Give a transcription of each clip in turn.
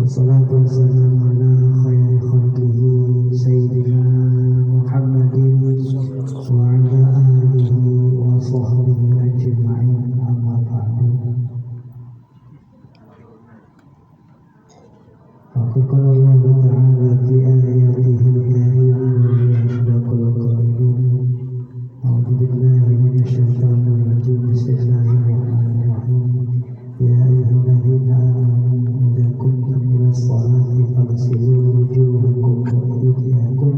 Wassalatu wassalamu ala khairi khalqihi Sayyidina Muhammadin wa ala alihi wa sahbihi ajma'in, amma ba'du. Faqala Allah ta'ala fi ayatihi al-karim wa yasdaqul qailin. A'udzu billahi minasy syaithanir rajim. Bismillahirrahmanirrahim. Ya ayyuhalladzina amanu idza qumtum ilas sholati faghsilu wujuhakum wa aydiyakum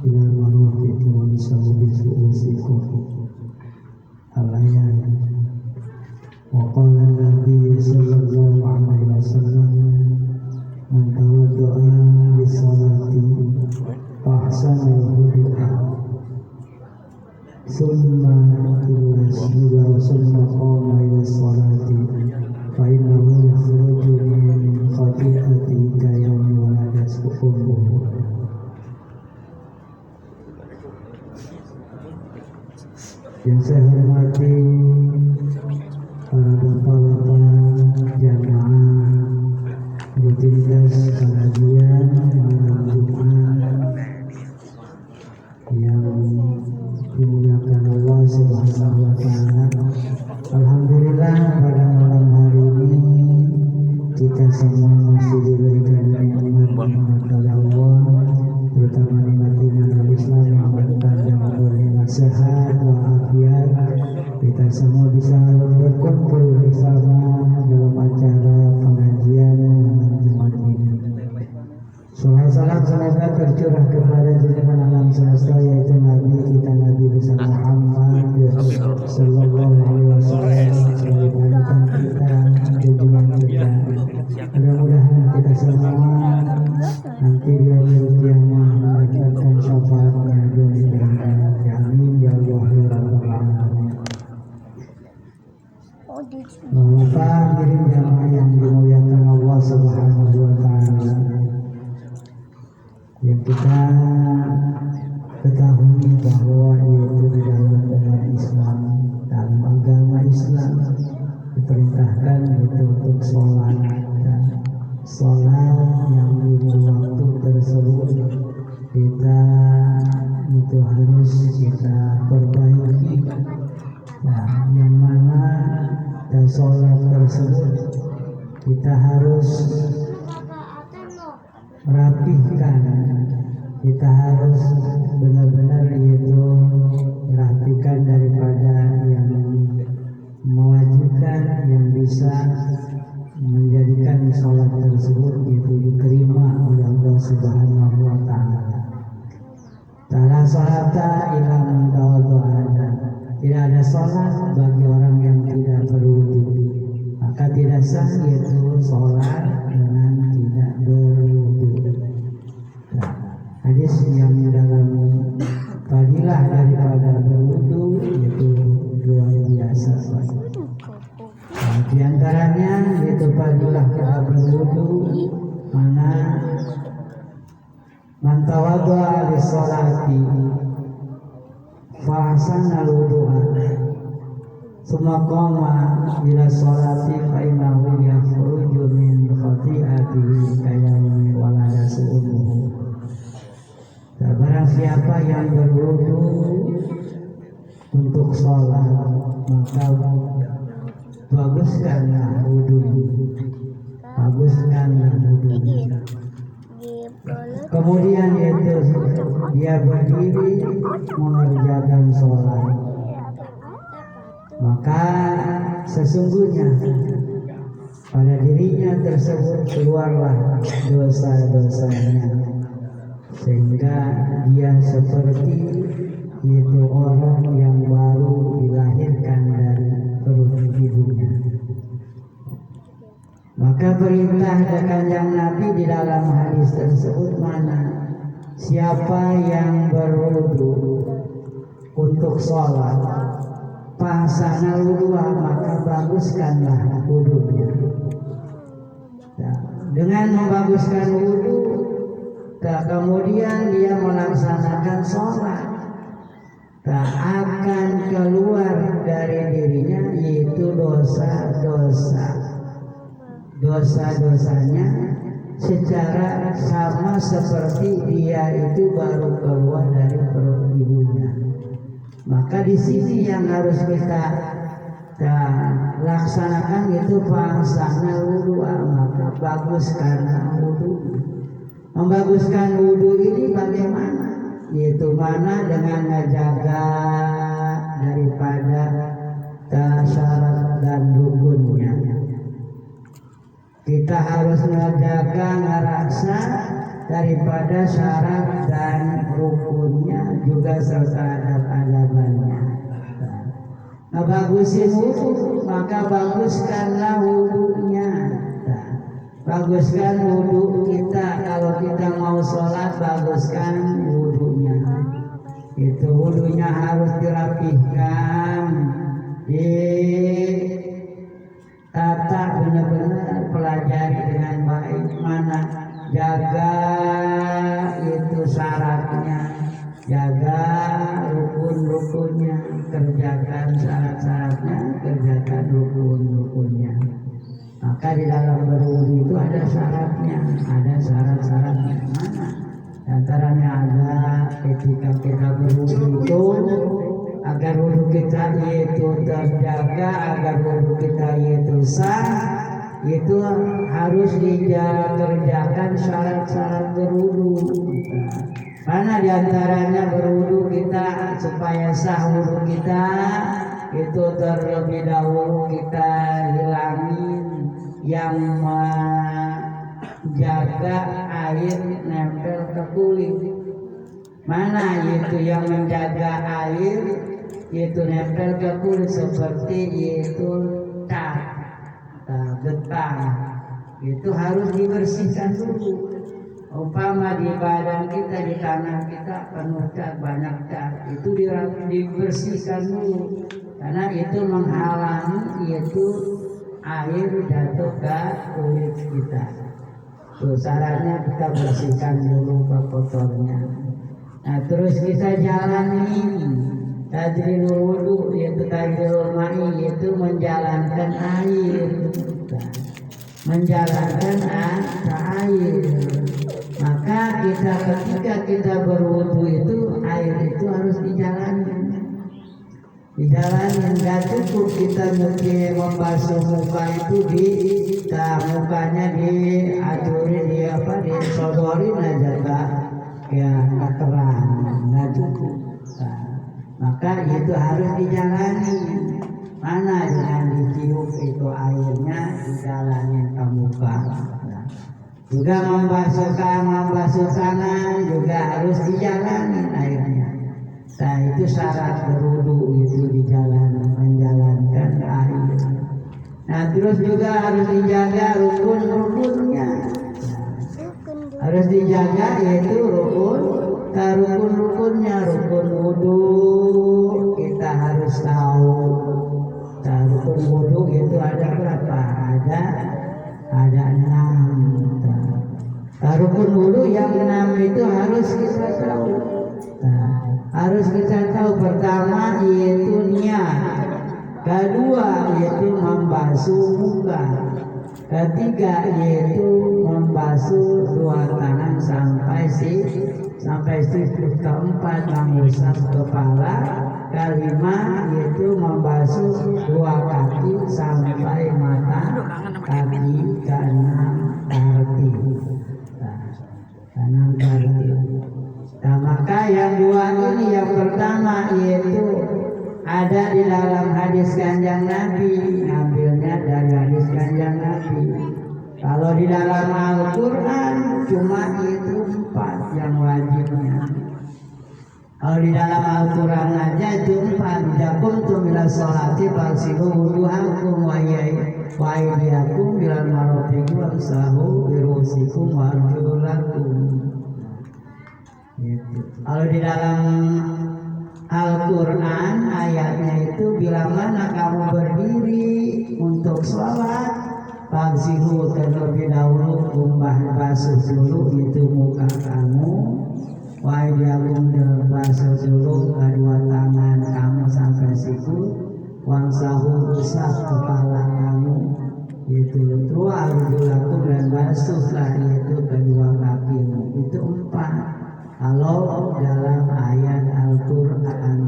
ilal marafiqi wamsahu bi ru'usikum. Al-ayat. Wa qala an-nabiy sallallahu alaihi wasallam, man tawadda'a lis-sholati fa ahsana al-wudu'a summa qama ila-sholati fa innahu yakhruju min khati'atihi kayawmi waladatu ummuhu. Yang saya hormati para bapak-bapak jamaah rutinitas pengajian malam Jumat yang dimuliakan Allah Subhanahu wa Ta'ala. Alhamdulillah, pada malam hari ini kita semua masih diberikan nikmat oleh Allah, terutama nikmat iman Islam yang bertanda nikmat sehat walafiat. Kita semua bisa berkumpul bersama dalam acara pengajian malam Jumat ini. Salam semoga tercurah kepada junjungan alam semesta, yaitu Nabi kita, Nabi besar Muhammad sallallahu alaihi wasallam, sebagai panutan kita, junjungan kita. Mudah-mudahan kita semua nanti di hari kiamat mendapatkan syafaatnya dunia akhirat. Amin ya Allah ya rabbal alamin. Bapak hadirin jamaah yang dimuliakan Allah Subhanahu wa Ta'ala, yang kita ketahui bahwa yaitu di dalam umat Islam, dalam agama Islam diperintahkan itu untuk sholat, dan sholat yang lima waktu tersebut kita itu harus kita perbaiki. Nah, yang mana dan sholat tersebut kita harus rapihkan, kita harus benar-benar yaitu rapihkan daripada yang mewajibkan, yang bisa menjadikan sholat tersebut itu diterima oleh Allah Subhanahu wa Ta'ala. La sholata illa man tawadda'a. Tidak ada sholat bagi orang yang tidak berwudu, maka tidak sah yaitu sholat dengan tidak berwudu. Nah, hadis yang dalam fadilah daripada berwudu yaitu luar biasa. Nah, di antaranya yaitu fadilah pada berwudu, mana man tawadda'a lis-sholati fa ahsana al-wudu'a summa qama ila sholati fa innahu yakhruju min khati'atihi kayawmi waladatu ummuhu. Barang siapa yang berwudu untuk sholat, maka baguskanlah wudunya, baguskanlah wudunya. Kemudian yaitu dia berdiri mengerjakan sholat, maka sesungguhnya pada dirinya tersebut keluarlah dosa-dosanya, sehingga dia seperti itu orang yang baru dilahirkan dari perut ibunya. Maka perintah kanjeng Nabi di dalam hadis tersebut, mana siapa yang berwudu untuk sholat fahsana wudu'a, maka baguskanlah wudunya. Nah, dengan membaguskan wudu, kemudian dia melaksanakan sholat, tak akan keluar dari dirinya yaitu dosa-dosanya secara sama seperti dia itu baru keluar dari perut ibunya. Maka di sini yang harus kita laksanakan itu fahasanal wudu, maka baguskan wudu. Membaguskan wudu ini bagaimana? Yaitu mana dengan menjaga daripada syarat dan rukunnya. Kita harus menjaga ngerasa daripada syarat dan rukunnya juga serta adab-adabannya. Bagusin wudu, maka baguskanlah wudunya. Baguskan wudu kita. Kalau kita mau sholat, baguskan wudunya. Itu wudunya harus dirapihkan, ditata benar-benar, pelajari dengan baik. Mana jaga itu syaratnya, jaga rukun-rukunnya, kerjakan syarat-syaratnya, kerjakan rukun-rukunnya. Maka di dalam berwudu itu ada syaratnya, ada syarat-syaratnya. Mana? Antaranya ada ketika kita berwudu itu, agar wudu kita itu terjaga, agar wudu kita itu sah, itu harus dikerjakan syarat-syarat berwudu. Mana diantaranya berwudu kita supaya sah wudu kita itu terlebih dahulu kita hilangin yang menjaga air nempel ke kulit. Mana itu yang menjaga air itu nempel ke kulit seperti itu getah, itu harus dibersihkan dulu. Umpama di badan kita, di tangan kita penuh cat, banyak cat, itu dibersihkan dulu, karena itu menghalangi itu air jatuh ke kulit kita. Syaratnya kita bersihkan dulu kotornya. Nah, terus kita jalani tajridul wudu, yaitu tajridul ma'i, yaitu menjalankan air, menjalankan air. Maka kita ketika kita berwudu itu, air itu harus dijalani. Nggak cukup kita mesti membasuh muka itu mukanya diaturin, disodorin aja, nggak terang, nggak cukup. Maka itu harus dijalani. Mana dengan ditiup itu airnya, dijalanin ke muka. Juga membasuh kanan juga harus dijalani airnya. Nah, itu syarat berwudu, itu menjalankan air. Nah, terus juga harus dijaga rukun-rukunnya. Harus dijaga yaitu rukun-rukunnya. Rukun wudu kita harus tahu. Nah, rukun wudu itu ada berapa? Ada 6. Nah, rukun wudu yang 6 itu harus kita tahu. Harus kita tahu, pertama yaitu niat, kedua yaitu membasuh muka, ketiga yaitu membasuh dua tangan sampai siku, keempat mengusap kepala, kelima yaitu membasuh dua kaki sampai mata kaki, keenam kaki. Nah, maka yang dua ini, yang pertama yaitu ada di dalam hadis Kanjeng Nabi, ngambilnya dari hadis Kanjeng Nabi. Kalau di dalam Al-Quran cuma itu 4 yang wajibnya. Kalau di dalam Al-Quran aja itu 4. Jakum tumila sholati falsilu wuduhakum wa aydiyakum bilal marafiqu wamsahu birusikum wa arjulakum. Kalau di dalam Al-Quran ayatnya itu, bila mana kamu berdiri untuk sholat, fagsilu, terlebih dahulu basuh dulu itu muka kamu, wa aydiyakum, basuh dulu kedua tangan kamu sampai siku, wamsahu, usap kepala kamu, itu arjulakum, dan basuhlah itu Allah dalam ayat Al-Quran.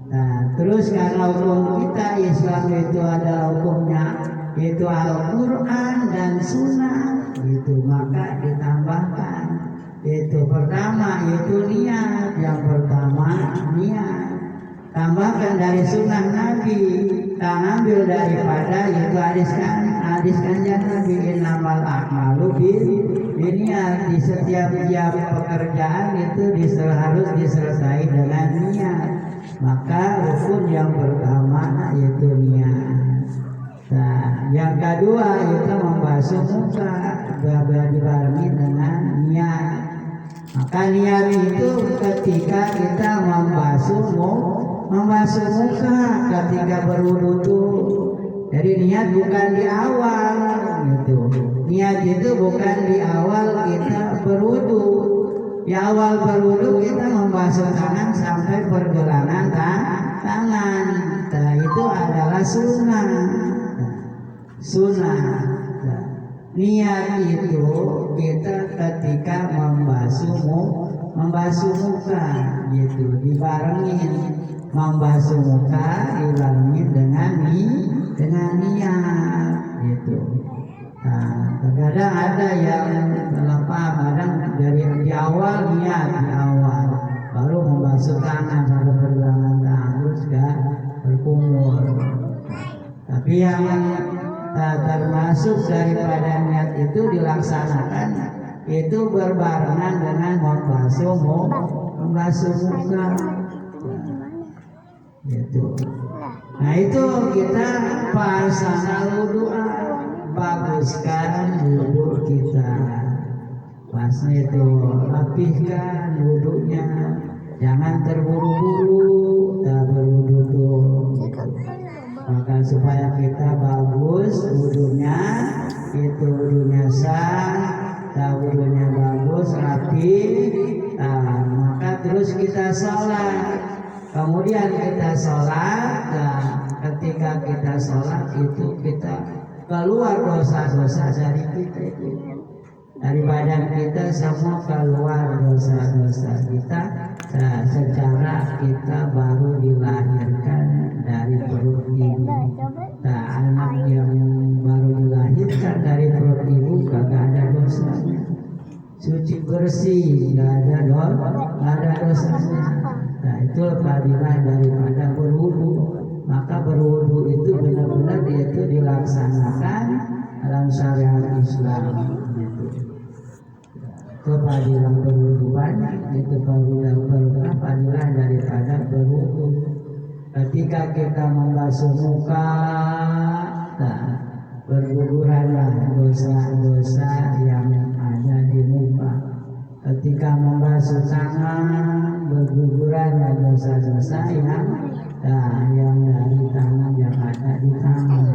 Nah, terus karena hukum kita Islam itu adalah hukumnya itu Al-Quran dan Sunnah, itu maka ditambahkan itu pertama itu niat, yang pertama niat, tambahkan dari sunnah Nabi, tak ambil daripada itu hadis kanjeng Nabi, innamal a'malu biniat. Di setiap pekerjaan itu harus diselesai dengan niat. Maka rukun yang pertama yaitu niat. Nah, yang kedua itu membasuh muka, dibarengi dengan niat. Maka niat itu ketika kita membasuh muka ketika berwudu. Jadi niat bukan di awal gitu. Niat itu bukan di awal kita berwudu. Di awal berwudu kita membasuh tangan sampai pergelangan tangan. Nah, itu adalah sunnah. Nah, niat itu kita ketika membasuh muka gitu, dibarengin membasuh muka dibarengin dengan niat gitu. Nah, terkadang ada yang lupa, kadang dari di awal niat di awal, baru membasuh tangan sampai pergelangan tangan terus berkumur. Tapi yang termasuk daripada niat itu dilaksanakan itu berbarengan dengan membasuh muka gitu. Nah itu kita pasang doa, baguskan wudhu kita, pasnya itu rapihkan wudhunya, jangan terburu-buru, tak berwudhu tuh. Maka supaya kita bagus wudhunya, itu wudhunya sah, wudhunya bagus, rapi, maka terus kita sholat. Kemudian kita sholat, ketika kita sholat itu kita keluar dosa-dosa dari kita itu. Dari badan kita semua keluar dosa-dosa kita, secara kita baru dilahirkan dari perut ibu. Nah, anak yang baru dilahirkan dari perut ibu kagak ada dosanya, suci bersih, nggak ada dosanya. Nah, itu fadilah daripada berwudu. Maka berwudu itu benar-benar itu dilaksanakan dalam syariat Islam gitu. Fadilah berwudu banyak, itu fadilah daripada berwudu. Ketika kita membasuh muka, berguguranlah dosa-dosa yang ada di muka. Ketika membasuh tangan, berguguranlah dosa-dosa yang dari tangan yang ada di tangan.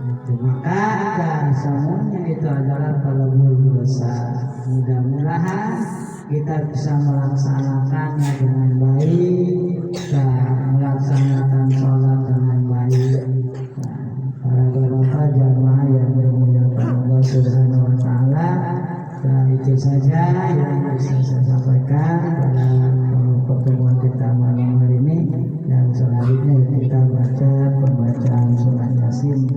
Itu maka semuanya itu adalah pelebur dosa. Mudah-mudahan kita bisa melaksanakannya dengan baik, melaksanakan sholat dengan baik. Para bapak jamaah yang dimuliakan Allah Subhanahu Wa Taala, itu saja yang bisa saya sampaikan pada pertemuan kita malam hari ini. Dan selanjutnya kita baca pembacaan surat Yasin.